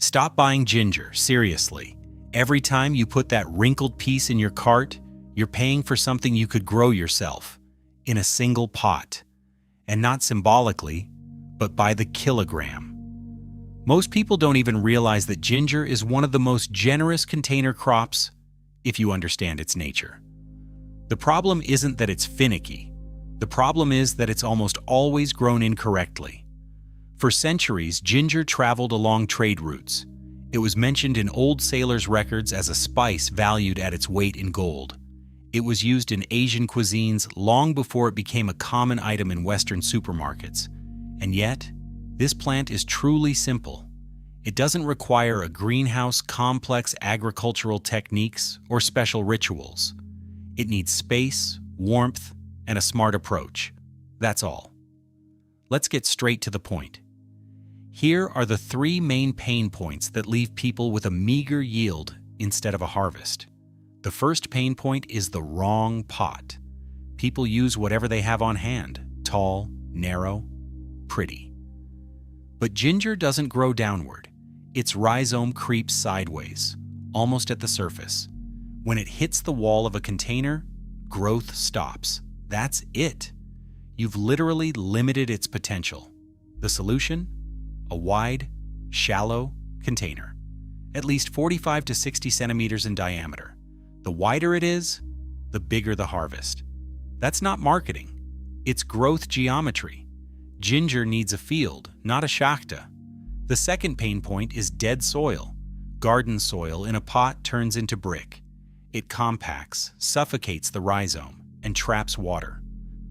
Stop buying ginger, seriously. Every time you put that wrinkled piece in your cart, you're paying for something you could grow yourself, in a single pot. And not symbolically, but by the kilogram. Most people don't even realize that ginger is one of the most generous container crops, if you understand its nature. The problem isn't that it's finicky. The problem is that it's almost always grown incorrectly. For centuries, ginger traveled along trade routes. It was mentioned in old sailors' records as a spice valued at its weight in gold. It was used in Asian cuisines long before it became a common item in Western supermarkets. And yet, this plant is truly simple. It doesn't require a greenhouse, complex agricultural techniques, or special rituals. It needs space, warmth, and a smart approach. That's all. Let's get straight to the point. Here are the 3 main pain points that leave people with a meager yield instead of a harvest. The first pain point is the wrong pot. People use whatever they have on hand, tall, narrow, pretty. But ginger doesn't grow downward. Its rhizome creeps sideways, almost at the surface. When it hits the wall of a container, growth stops. That's it. You've literally limited its potential. The solution? A wide, shallow container, at least 45 to 60 centimeters in diameter. The wider it is, the bigger the harvest. That's not marketing. It's growth geometry. Ginger needs a field, not a shakta. The second pain point is dead soil. Garden soil in a pot turns into brick. It compacts, suffocates the rhizome, and traps water.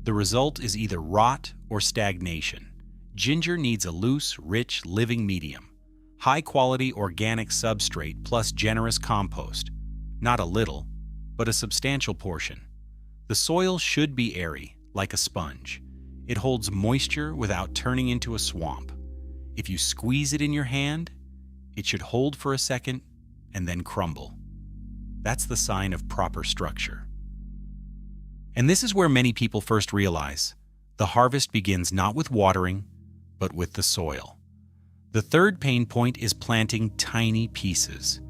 The result is either rot or stagnation. Ginger needs a loose, rich, living medium. High-quality organic substrate plus generous compost. Not a little, but a substantial portion. The soil should be airy, like a sponge. It holds moisture without turning into a swamp. If you squeeze it in your hand, it should hold for a second and then crumble. That's the sign of proper structure. And this is where many people first realize the harvest begins not with watering, but with the soil. The third pain point is planting tiny pieces.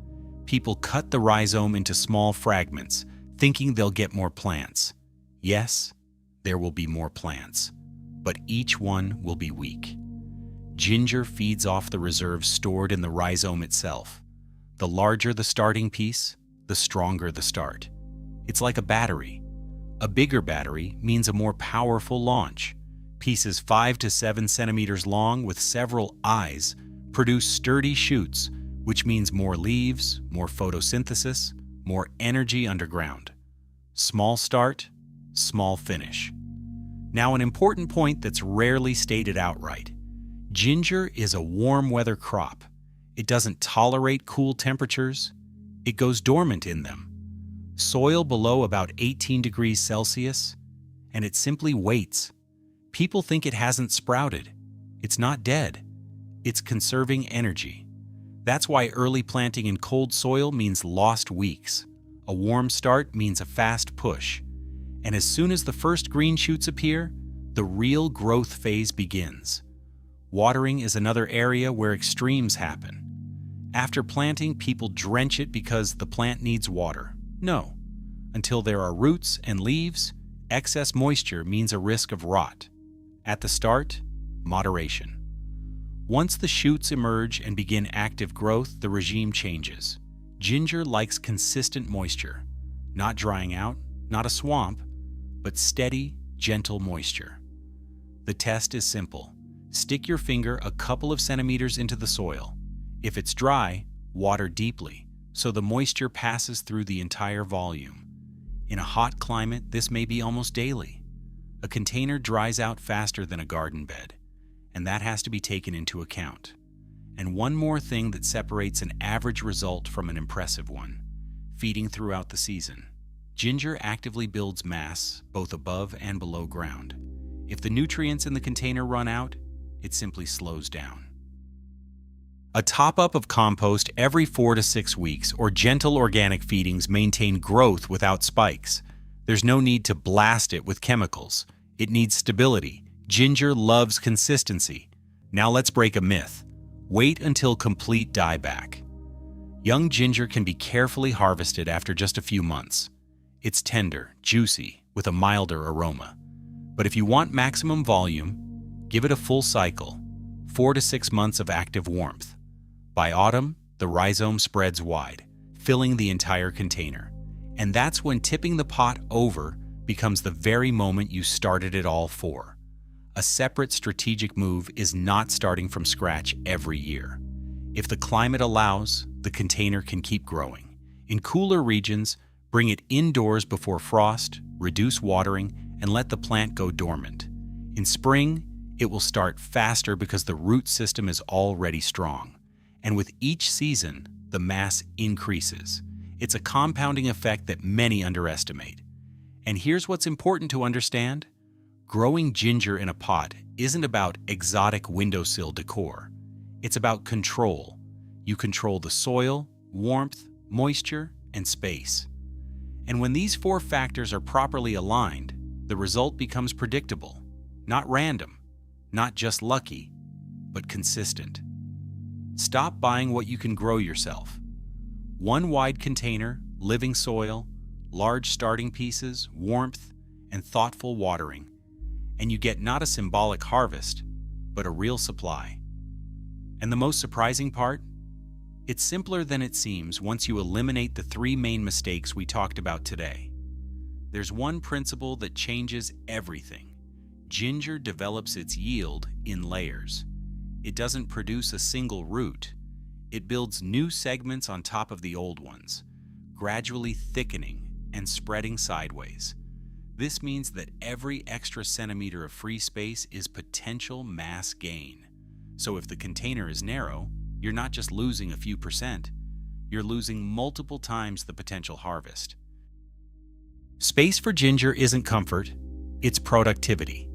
People cut the rhizome into small fragments, thinking they'll get more plants. Yes, there will be more plants, but each one will be weak. Ginger feeds off the reserves stored in the rhizome itself. The larger the starting piece, the stronger the start. It's like a battery. A bigger battery means a more powerful launch. Pieces 5 to 7 centimeters long with several eyes produce sturdy shoots, which means more leaves, more photosynthesis, more energy underground. Small start, small finish. Now, an important point that's rarely stated outright. Ginger is a warm weather crop. It doesn't tolerate cool temperatures. It goes dormant in them. Soil below about 18 degrees Celsius, and it simply waits. People think it hasn't sprouted. It's not dead. It's conserving energy. That's why early planting in cold soil means lost weeks. A warm start means a fast push. And as soon as the first green shoots appear, the real growth phase begins. Watering is another area where extremes happen. After planting, people drench it because the plant needs water. No. Until there are roots and leaves, excess moisture means a risk of rot. At the start, moderation. Once the shoots emerge and begin active growth, the regime changes. Ginger likes consistent moisture, not drying out, not a swamp, but steady, gentle moisture. The test is simple. Stick your finger a couple of centimeters into the soil. If it's dry, water deeply, so the moisture passes through the entire volume. In a hot climate, this may be almost daily. A container dries out faster than a garden bed, and that has to be taken into account. And one more thing that separates an average result from an impressive one: feeding throughout the season. Ginger actively builds mass, both above and below ground. If the nutrients in the container run out, it simply slows down. A top-up of compost every 4 to 6 weeks or gentle organic feedings maintain growth without spikes. There's no need to blast it with chemicals. It needs stability. Ginger loves consistency. Now let's break a myth. Wait until complete dieback. Young ginger can be carefully harvested after just a few months. It's tender, juicy, with a milder aroma. But if you want maximum volume, give it a full cycle, 4 to 6 months of active warmth. By autumn, the rhizome spreads wide, filling the entire container. And that's when tipping the pot over becomes the very moment you started it all for. A separate strategic move is not starting from scratch every year. If the climate allows, the container can keep growing. In cooler regions, bring it indoors before frost, reduce watering, and let the plant go dormant. In spring, it will start faster because the root system is already strong. And with each season, the mass increases. It's a compounding effect that many underestimate. And here's what's important to understand. Growing ginger in a pot isn't about exotic windowsill decor. It's about control. You control the soil, warmth, moisture, and space. And when these 4 factors are properly aligned, the result becomes predictable, not random, not just lucky, but consistent. Stop buying what you can grow yourself. One wide container, living soil, large starting pieces, warmth, and thoughtful watering, and you get not a symbolic harvest, but a real supply. And the most surprising part? It's simpler than it seems once you eliminate the 3 main mistakes we talked about today. There's one principle that changes everything. Ginger develops its yield in layers. It doesn't produce a single root. It builds new segments on top of the old ones, gradually thickening and spreading sideways. This means that every extra centimeter of free space is potential mass gain. So if the container is narrow, you're not just losing a few percent, you're losing multiple times the potential harvest. Space for ginger isn't comfort, it's productivity.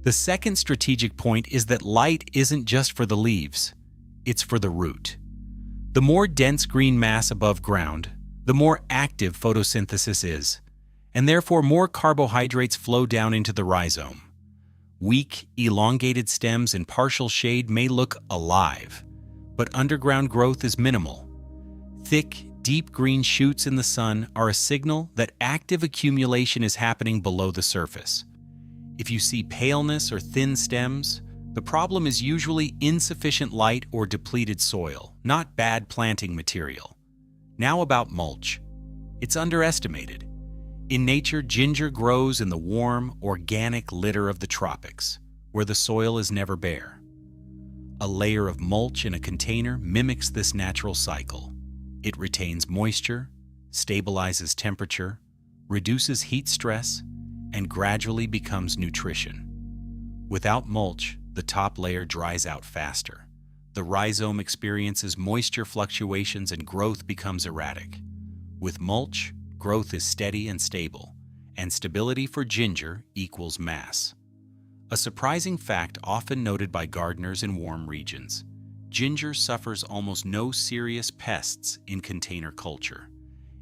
The second strategic point is that light isn't just for the leaves, it's for the root. The more dense green mass above ground, the more active photosynthesis is, and therefore more carbohydrates flow down into the rhizome. Weak, elongated stems in partial shade may look alive, but underground growth is minimal. Thick, deep green shoots in the sun are a signal that active accumulation is happening below the surface. If you see paleness or thin stems, the problem is usually insufficient light or depleted soil, not bad planting material. Now about mulch. It's underestimated. In nature, ginger grows in the warm, organic litter of the tropics, where the soil is never bare. A layer of mulch in a container mimics this natural cycle. It retains moisture, stabilizes temperature, reduces heat stress, and gradually becomes nutrition. Without mulch, the top layer dries out faster. The rhizome experiences moisture fluctuations and growth becomes erratic. With mulch, growth is steady and stable, and stability for ginger equals mass. A surprising fact often noted by gardeners in warm regions: ginger suffers almost no serious pests in container culture.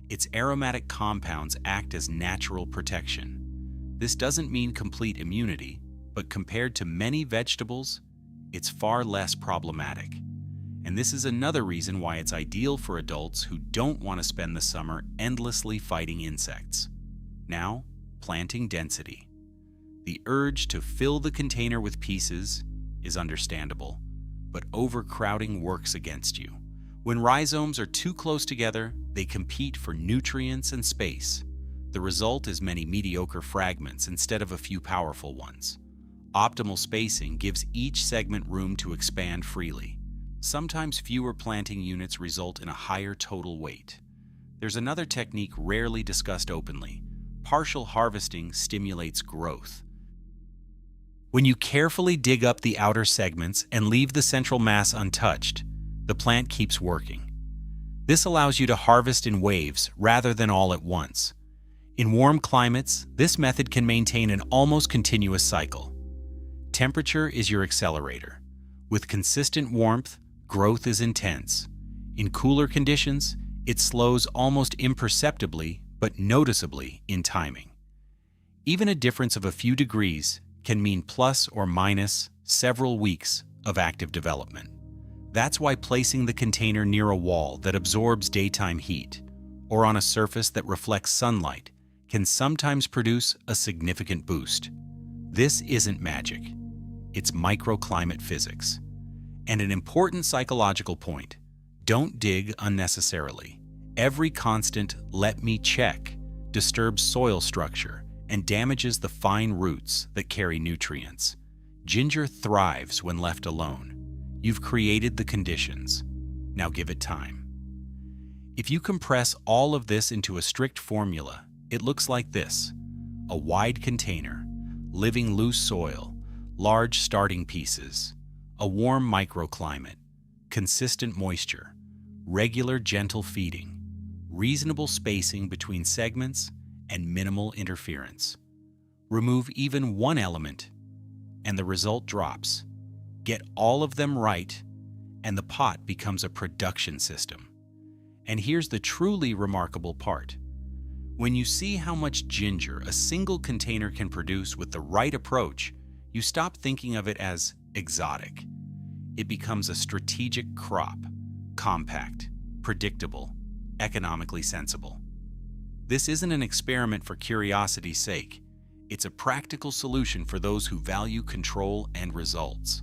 Its aromatic compounds act as natural protection. This doesn't mean complete immunity, but compared to many vegetables, it's far less problematic. And this is another reason why it's ideal for adults who don't want to spend the summer endlessly fighting insects. Now, planting density. The urge to fill the container with pieces is understandable, but overcrowding works against you. When rhizomes are too close together, they compete for nutrients and space. The result is many mediocre fragments instead of a few powerful ones. Optimal spacing gives each segment room to expand freely. Sometimes fewer planting units result in a higher total weight. There's another technique rarely discussed openly. Partial harvesting stimulates growth. When you carefully dig up the outer segments and leave the central mass untouched, the plant keeps working. This allows you to harvest in waves rather than all at once. In warm climates, this method can maintain an almost continuous cycle. Temperature is your accelerator. With consistent warmth, growth is intense. In cooler conditions, it slows almost imperceptibly but noticeably in timing. Even a difference of a few degrees can mean plus or minus several weeks of active development. That's why placing the container near a wall that absorbs daytime heat, or on a surface that reflects sunlight, can sometimes produce a significant boost. This isn't magic. It's microclimate physics. And an important psychological point: don't dig unnecessarily. Every constant "let me check" disturbs soil structure and damages the fine roots that carry nutrients. Ginger thrives when left alone. You've created the conditions. Now give it time. If you compress all of this into a strict formula, it looks like this: a wide container, living loose soil, large starting pieces, a warm microclimate, consistent moisture, regular gentle feeding, reasonable spacing between segments, and minimal interference. Remove even one element, and the result drops. Get all of them right, and the pot becomes a production system. And here's the truly remarkable part. When you see how much ginger a single container can produce with the right approach, you stop thinking of it as exotic. It becomes a strategic crop, compact, predictable, economically sensible. This isn't an experiment for curiosity's sake. It's a practical solution for those who value control and results.